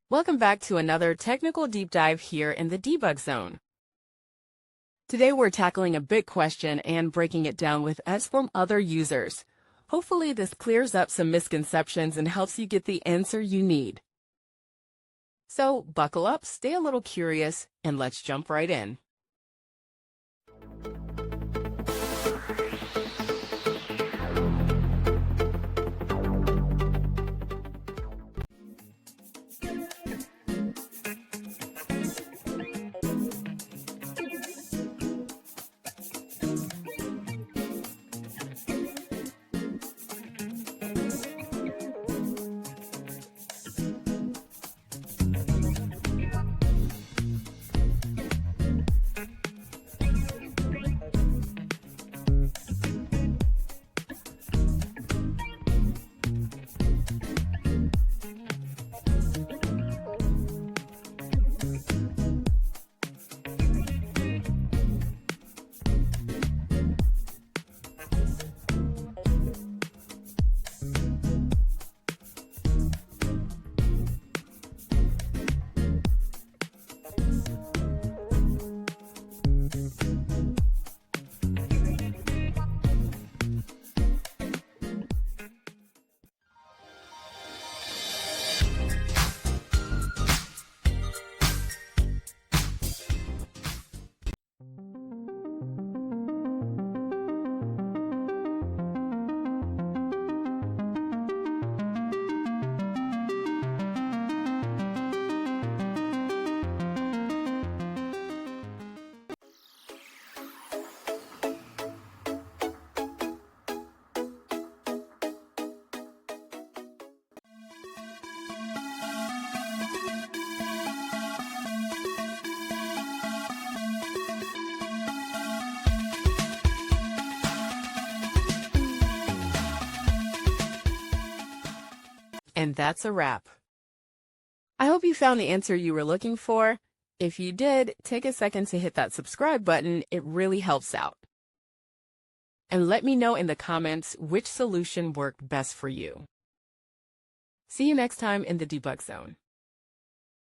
Welcome back to another technical deep dive here in the debug zone. Today we're tackling a big question and breaking it down with us from other users. Hopefully this clears up some misconceptions and helps you get the answer you need. So buckle up, stay a little curious, and let's jump right in. And that's a wrap. I hope you found the answer you were looking for. If you did, take a second to hit that subscribe button. It really helps out. And let me know in the comments which solution worked best for you. See you next time in the debug zone.